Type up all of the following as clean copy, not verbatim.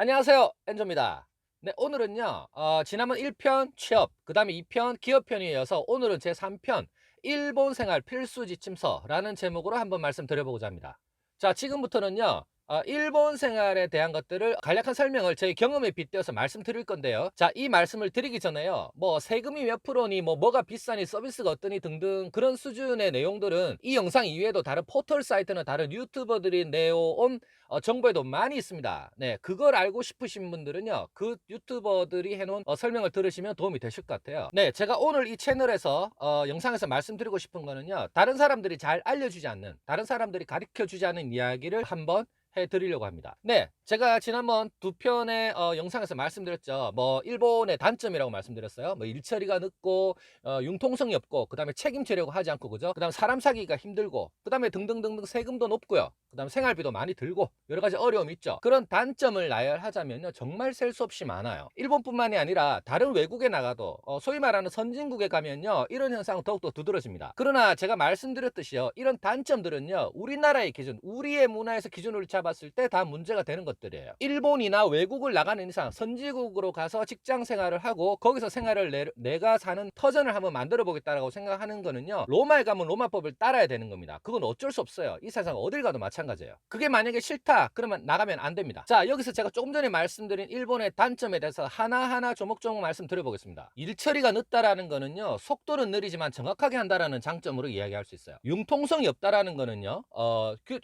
안녕하세요, 엔조입니다. 네, 오늘은요 지난번 1편 취업, 그 다음에 2편 기업편에 이어서 오늘은 제 3편 일본 생활 필수 지침서라는 제목으로 한번 말씀드려보고자 합니다. 자, 지금부터는요 일본 생활에 대한 것들을 간략한 설명을 제 경험에 빗대어서 말씀드릴 건데요. 자, 이 말씀을 드리기 전에요, 뭐 세금이 몇 프로니, 뭐가 비싸니, 서비스가 어떠니 등등 그런 수준의 내용들은 이 영상 이외에도 다른 포털 사이트나 다른 유튜버들이 내어온 정보에도 많이 있습니다. 네, 그걸 알고 싶으신 분들은요, 그 유튜버들이 해놓은 설명을 들으시면 도움이 되실 것 같아요. 네, 제가 오늘 이 채널에서 영상에서 말씀드리고 싶은 거는요, 다른 사람들이 잘 알려주지 않는, 다른 사람들이 가르쳐 주지 않은 이야기를 한번 해드리려고 합니다. 네, 제가 지난번 두 편의 영상에서 말씀드렸죠. 뭐 일본의 단점이라고 말씀드렸어요. 뭐 일처리가 늦고 융통성이 없고, 그 다음에 책임지려고 하지 않고, 그죠? 그 다음 사람 사기가 힘들고, 그 다음에 등등등등 세금도 높고요, 그 다음 생활비도 많이 들고, 여러 가지 어려움이 있죠. 그런 단점을 나열하자면요, 정말 셀 수 없이 많아요. 일본뿐만이 아니라 다른 외국에 나가도 소위 말하는 선진국에 가면요, 이런 현상은 더욱더 두드러집니다. 그러나 제가 말씀드렸듯이요, 이런 단점들은요, 우리나라의 기준, 우리의 문화에서 기준으로 잡았을 때 다 문제가 되는 것들이에요. 일본이나 외국을 나가는 이상 선진국으로 가서 직장 생활을 하고, 거기서 생활을 내가 사는 터전을 한번 만들어 보겠다라고 생각하는 거는요, 로마에 가면 로마법을 따라야 되는 겁니다. 그건 어쩔 수 없어요. 이 세상 어딜 가도 마찬가지예요. 그게 만약에 싫다 그러면 나가면 안 됩니다. 자, 여기서 제가 조금 전에 말씀드린 일본의 단점에 대해서 하나하나 조목조목 말씀드려보겠습니다. 일처리가 늦다라는 거는요, 속도는 느리지만 정확하게 한다라는 장점으로 이야기할 수 있어요. 융통성이 없다라는 거는요,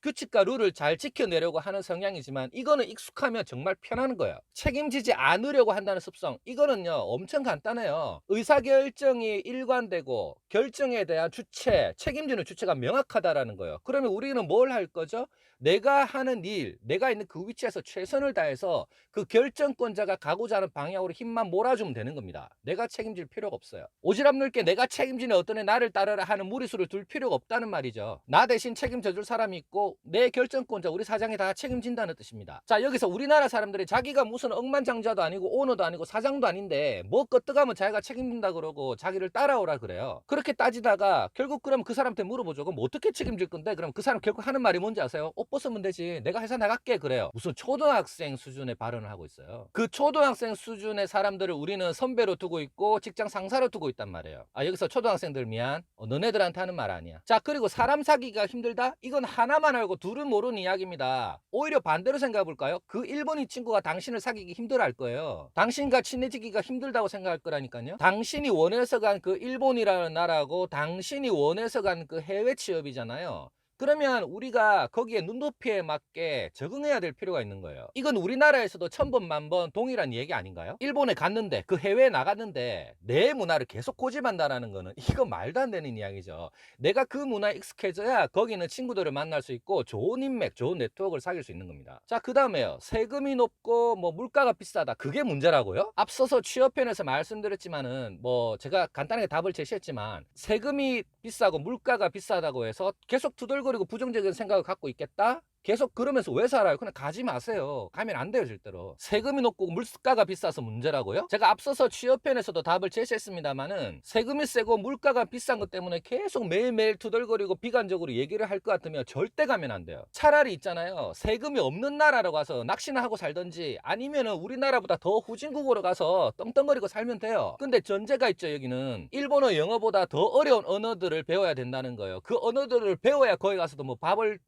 규칙과 룰을 잘 지켜내려고 하는 성향이지만, 이거는 익숙하면 정말 편한 거예요. 책임지지 않으려고 한다는 습성, 이거는요 엄청 간단해요. 의사결정이 일관되고 결정에 대한 주체, 책임지는 주체가 명확하다라는 거예요. 그러면 우리는 뭘 할 거죠? 내가 하는 일, 내가 있는 그 위치에서 최선을 다해서 그 결정권자가 가고자 하는 방향으로 힘만 몰아주면 되는 겁니다. 내가 책임질 필요가 없어요. 오지랖 넓게 내가 책임지는 어떤 애 나를 따르라 하는 무리수를 둘 필요가 없다는 말이죠. 나 대신 책임져줄 사람이 있고, 내 결정권자 우리 사장이 다 책임진다는 뜻입니다. 자, 여기서 우리나라 사람들이 자기가 무슨 억만장자도 아니고 오너도 아니고 사장도 아닌데 뭐 끄떡하면 자기가 책임진다 그러고 자기를 따라오라 그래요. 그렇게 따지다가 결국 그럼 그 사람한테 물어보죠. 그럼 어떻게 책임질 건데? 그럼 그 사람 결국 하는 말이 뭔지 아세요? 옷 벗으면 되지, 내가 회사 나갈게 그래요. 무슨 초등학생 수준의 발언을 하고 있어요. 그 초등학생 수준의 사람들을 우리는 선배로 두고 있고 직장 상사로 두고 있단 말이에요. 아, 여기서 초등학생들 미안, 너네들한테 하는 말 아니야. 자, 그리고 사람 사기가 힘들다? 이건 하나만 알고 둘은 모르는 이야기입니다. 오히려 반대로 생각해 볼까요? 그 일본인 친구가 당신을 사귀기 힘들어 할 거예요. 당신과 친해지기가 힘들다고 생각할 거라니까요. 당신이 원해서 간 그 일본이라는 나라고, 당신이 원해서 간 그 해외 취업이잖아요. 그러면 우리가 거기에 눈높이에 맞게 적응해야 될 필요가 있는 거예요. 이건 우리나라에서도 천번 만번 동일한 얘기 아닌가요? 일본에 갔는데, 그 해외에 나갔는데 내 문화를 계속 고집한다라는 거는 이거 말도 안 되는 이야기죠. 내가 그 문화에 익숙해져야 거기는 친구들을 만날 수 있고 좋은 인맥, 좋은 네트워크를 사귈 수 있는 겁니다. 자, 그 다음에요, 세금이 높고 뭐 물가가 비싸다, 그게 문제라고요? 앞서서 취업편에서 말씀드렸지만은, 뭐 제가 간단하게 답을 제시했지만, 세금이 비싸고 물가가 비싸다고 해서 계속 두들거리고 부정적인 생각을 갖고 있겠다? 계속 그러면서 왜 살아요? 그냥 가지 마세요. 가면 안 돼요, 절대로. 세금이 높고 물가가 비싸서 문제라고요? 제가 앞서서 취업편에서도 답을 제시했습니다만은, 세금이 세고 물가가 비싼 것 때문에 계속 매일매일 두들거리고 비관적으로 얘기를 할 것 같으면 절대 가면 안 돼요. 차라리 있잖아요, 세금이 없는 나라로 가서 낚시나 하고 살든지, 아니면은 우리나라보다 더 후진국으로 가서 떵떵거리고 살면 돼요. 근데 전제가 있죠. 여기는 일본어, 영어보다 더 어려운 언어들을 배워야 된다는 거예요. 그 언어들을 배워야 거기 가서도 뭐 밥을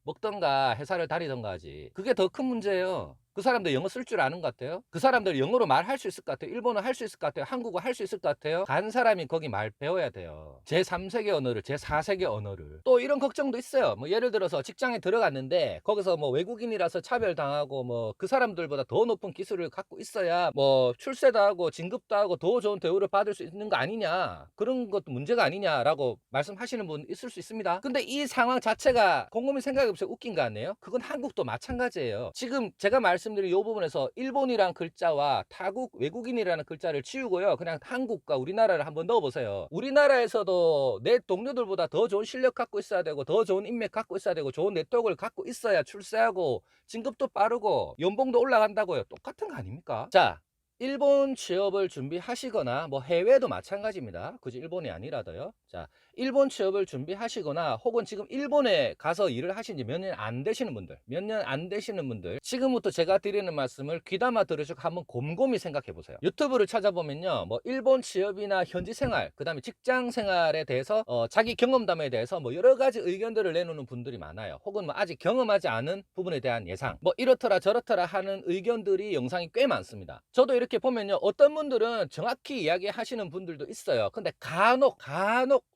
먹던가 회사를 다니던가 하지. 그게 더 큰 문제예요. 그 사람들 영어 쓸 줄 아는 것 같아요? 그 사람들 영어로 말할 수 있을 것 같아요? 일본어 할 수 있을 것 같아요? 한국어 할 수 있을 것 같아요? 간 사람이 거기 말 배워야 돼요. 제3세계 언어를, 제4세계 언어를. 또 이런 걱정도 있어요. 뭐 예를 들어서 직장에 들어갔는데 거기서 뭐 외국인이라서 차별당하고, 뭐 그 사람들보다 더 높은 기술을 갖고 있어야 뭐 출세도 하고 진급도 하고 더 좋은 대우를 받을 수 있는 거 아니냐, 그런 것도 문제가 아니냐라고 말씀하시는 분 있을 수 있습니다. 근데 이 상황 자체가 곰곰이 생각해보세요. 웃긴 거 아니에요? 그건 한국도 마찬가지예요. 지금 제가 말씀드린 이 부분에서 일본이란 글자와 타국, 외국인이라는 글자를 지우고요, 그냥 한국과 우리나라를 한번 넣어보세요. 우리나라에서도 내 동료들보다 더 좋은 실력 갖고 있어야 되고, 더 좋은 인맥 갖고 있어야 되고, 좋은 네트워크를 갖고 있어야 출세하고 진급도 빠르고 연봉도 올라간다고요. 똑같은 거 아닙니까? 자, 일본 취업을 준비하시거나 뭐 해외도 마찬가지입니다. 굳이 일본이 아니라도요. 자, 일본 취업을 준비하시거나 혹은 지금 일본에 가서 일을 하신 지 몇 년 안 되시는 분들, 몇 년 안 되시는 분들, 지금부터 제가 드리는 말씀을 귀담아 들으시고 한번 곰곰이 생각해 보세요. 유튜브를 찾아보면요, 뭐 일본 취업이나 현지 생활, 그 다음에 직장 생활에 대해서 자기 경험담에 대해서 뭐 여러 가지 의견들을 내놓는 분들이 많아요. 혹은 뭐 아직 경험하지 않은 부분에 대한 예상, 뭐 이렇더라 저렇더라 하는 의견들이 영상이 꽤 많습니다. 저도 이렇게 보면요, 어떤 분들은 정확히 이야기하시는 분들도 있어요. 근데 간혹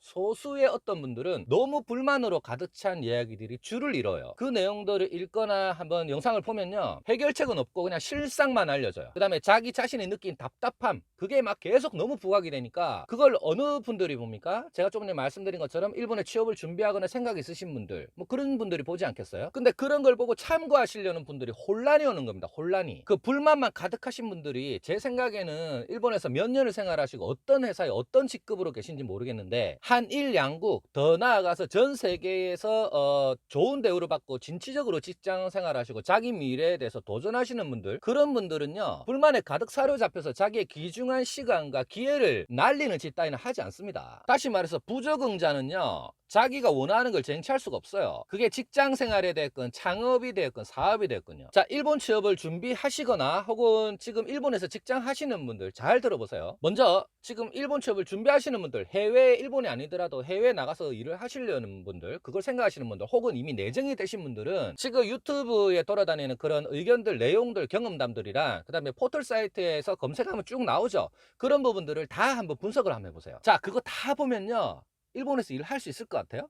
소수의 어떤 분들은 너무 불만으로 가득 찬 이야기들이 줄을 이뤄요. 그 내용들을 읽거나 한번 영상을 보면요, 해결책은 없고 그냥 실상만 알려줘요. 그 다음에 자기 자신이 느낀 답답함, 그게 막 계속 너무 부각이 되니까 그걸 어느 분들이 봅니까? 제가 조금 전에 말씀드린 것처럼 일본에 취업을 준비하거나 생각이 있으신 분들, 뭐 그런 분들이 보지 않겠어요? 근데 그런 걸 보고 참고하시려는 분들이 혼란이 오는 겁니다. 혼란이. 그 불만만 가득하신 분들이 제 생각에는 일본에서 몇 년을 생활하시고 어떤 회사에 어떤 직급으로 계신지 모르겠는데, 한일 양국, 더 나아가서 전 세계에서 좋은 대우를 받고 진취적으로 직장 생활하시고 자기 미래에 대해서 도전하시는 분들, 그런 분들은요, 불만에 가득 사로잡혀서 자기의 귀중한 시간과 기회를 날리는 짓 따위는 하지 않습니다. 다시 말해서 부적응자는요, 자기가 원하는 걸 쟁취할 수가 없어요. 그게 직장 생활이 됐건 창업이 됐건 사업이 됐건요. 자, 일본 취업을 준비하시거나 혹은 지금 일본에서 직장 하시는 분들 잘 들어보세요. 먼저 지금 일본 취업을 준비하시는 분들, 해외, 일본이 아니더라도 해외에 나가서 일을 하시려는 분들, 그걸 생각하시는 분들, 혹은 이미 내정이 되신 분들은 지금 유튜브에 돌아다니는 그런 의견들, 내용들, 경험담들이랑 그 다음에 포털 사이트에서 검색하면 쭉 나오죠. 그런 부분들을 다 한번 분석을 한번 해보세요. 자, 그거 다 보면요, 일본에서 일할 수 있을 것 같아요?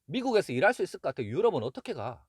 미국에서 일할 수 있을 것 같아요? 유럽은 어떻게 가?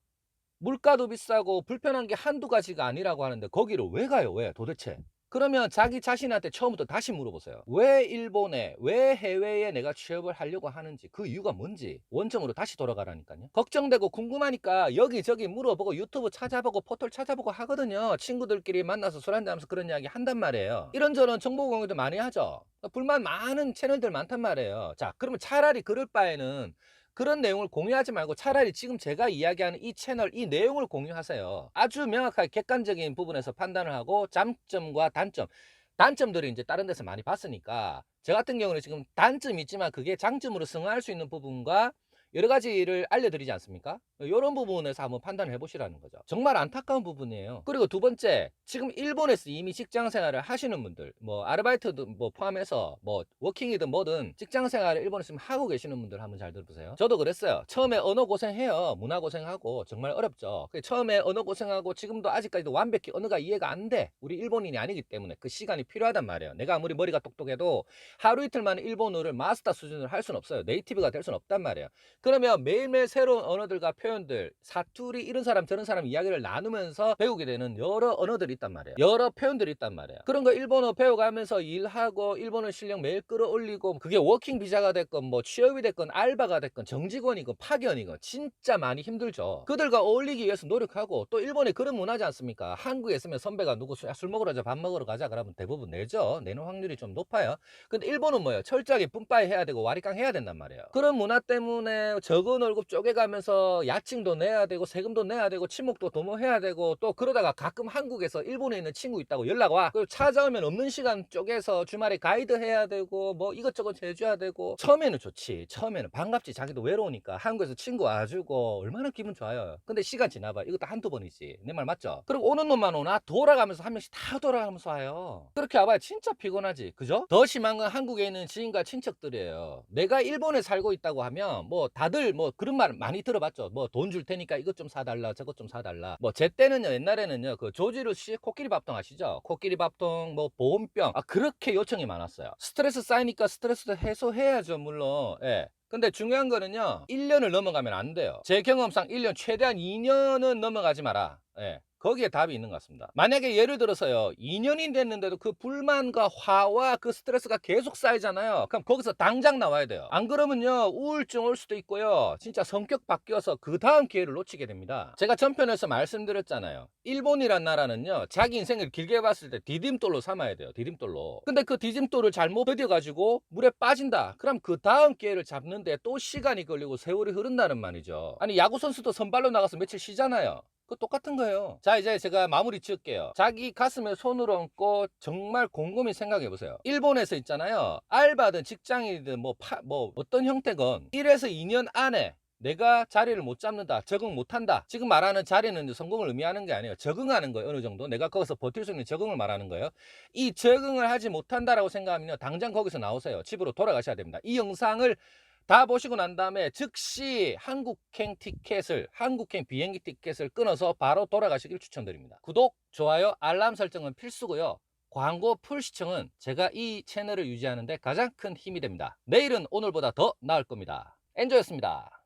물가도 비싸고 불편한 게 한두 가지가 아니라고 하는데 거기를 왜 가요? 왜 도대체? 그러면 자기 자신한테 처음부터 다시 물어보세요. 왜 일본에, 왜 해외에 내가 취업을 하려고 하는지, 그 이유가 뭔지 원점으로 다시 돌아가라니까요. 걱정되고 궁금하니까 여기저기 물어보고 유튜브 찾아보고 포털 찾아보고 하거든요. 친구들끼리 만나서 술 한잔하면서 그런 이야기 한단 말이에요. 이런저런 정보 공유도 많이 하죠. 불만 많은 채널들 많단 말이에요. 자, 그러면 차라리 그럴 바에는 그런 내용을 공유하지 말고 차라리 지금 제가 이야기하는 이 채널, 이 내용을 공유하세요. 아주 명확하게 객관적인 부분에서 판단을 하고 장점과 단점들을 이제 다른 데서 많이 봤으니까, 저 같은 경우는 지금 단점이 있지만 그게 장점으로 승화할 수 있는 부분과 여러 가지를 알려드리지 않습니까? 이런 부분에서 한번 판단을 해보시라는 거죠. 정말 안타까운 부분이에요. 그리고 두 번째, 지금 일본에서 이미 직장 생활을 하시는 분들, 뭐 아르바이트도 뭐 포함해서 뭐 워킹이든 뭐든 직장 생활을 일본에서 하고 계시는 분들 한번 잘 들어보세요. 저도 그랬어요. 처음에 언어 고생해요. 문화 고생하고 정말 어렵죠. 처음에 언어 고생하고 지금도 아직까지도 완벽히 언어가 이해가 안 돼. 우리 일본인이 아니기 때문에 그 시간이 필요하단 말이에요. 내가 아무리 머리가 똑똑해도 하루 이틀 만에 일본어를 마스터 수준으로 할 수는 없어요. 네이티브가 될 수는 없단 말이에요. 그러면 매일매일 새로운 언어들과 표현들, 사투리, 이런 사람 저런 사람 이야기를 나누면서 배우게 되는 여러 언어들이 있단 말이에요. 여러 표현들이 있단 말이에요. 그런 거 일본어 배워가면서 일하고 일본어 실력 매일 끌어올리고, 그게 워킹 비자가 됐건 뭐 취업이 됐건 알바가 됐건 정직원이건 파견이건 진짜 많이 힘들죠. 그들과 어울리기 위해서 노력하고, 또 일본에 그런 문화지 않습니까? 한국에 있으면 선배가 누구 술 먹으러 가자, 밥 먹으러 가자 그러면 대부분 내죠. 내는 확률이 좀 높아요. 근데 일본은 뭐예요? 철저하게 뿜빠이 해야 되고 와리깡 해야 된단 말이에요. 그런 문화 때문에 적은 월급 쪼개가면서 야칭도 내야 되고 세금도 내야 되고 친목도 도모해야 되고, 또 그러다가 가끔 한국에서 일본에 있는 친구 있다고 연락 와. 그리고 찾아오면 없는 시간 쪼개서 주말에 가이드 해야 되고 뭐 이것저것 해줘야 되고. 처음에는 좋지. 처음에는 반갑지. 자기도 외로우니까 한국에서 친구 와주고 얼마나 기분 좋아요. 근데 시간 지나봐. 이것도 한두 번이지. 내 말 맞죠? 그리고 오는 놈만 오나? 돌아가면서 한 명씩 다 돌아가면서 와요. 그렇게 와봐야 진짜 피곤하지. 그죠? 더 심한 건 한국에 있는 지인과 친척들이에요. 내가 일본에 살고 있다고 하면 뭐 다들 뭐 그런 말 많이 들어봤죠. 뭐 돈 줄 테니까 이것 좀 사달라 저것 좀 사달라. 뭐 제 때는요, 옛날에는요, 그 조지루 씨 코끼리 밥통 아시죠? 코끼리 밥통, 뭐 보온병, 그렇게 요청이 많았어요. 스트레스 쌓이니까 스트레스 해소해야죠, 물론. 예. 근데 중요한 거는요, 1년을 넘어가면 안 돼요. 제 경험상 1년, 최대한 2년은 넘어가지 마라. 예. 거기에 답이 있는 것 같습니다. 만약에 예를 들어서요, 2년이 됐는데도 그 불만과 화와 그 스트레스가 계속 쌓이잖아요. 그럼 거기서 당장 나와야 돼요. 안 그러면요, 우울증 올 수도 있고요, 진짜 성격 바뀌어서 그 다음 기회를 놓치게 됩니다. 제가 전편에서 말씀드렸잖아요. 일본이란 나라는요, 자기 인생을 길게 봤을 때 디딤돌로 삼아야 돼요. 디딤돌로. 근데 그 디딤돌을 잘못 버뎌가지고 물에 빠진다. 그럼 그 다음 기회를 잡는데 또 시간이 걸리고 세월이 흐른다는 말이죠. 아니, 야구 선수도 선발로 나가서 며칠 쉬잖아요. 그 똑같은 거예요. 자, 이제 제가 마무리 지을게요. 자기 가슴에 손을 얹고 정말 곰곰이 생각해 보세요. 일본에서 있잖아요. 알바든 직장이든 뭐 어떤 형태건 1에서 2년 안에 내가 자리를 못 잡는다, 적응 못한다. 지금 말하는 자리는 이제 성공을 의미하는 게 아니에요. 적응하는 거예요. 어느 정도 내가 거기서 버틸 수 있는 적응을 말하는 거예요. 이 적응을 하지 못한다라고 생각하면요, 당장 거기서 나오세요. 집으로 돌아가셔야 됩니다. 이 영상을 다 보시고 난 다음에 즉시 한국행 비행기 티켓을 끊어서 바로 돌아가시길 추천드립니다. 구독, 좋아요, 알람 설정은 필수고요. 광고 풀 시청은 제가 이 채널을 유지하는 데 가장 큰 힘이 됩니다. 내일은 오늘보다 더 나을 겁니다. 엔조였습니다.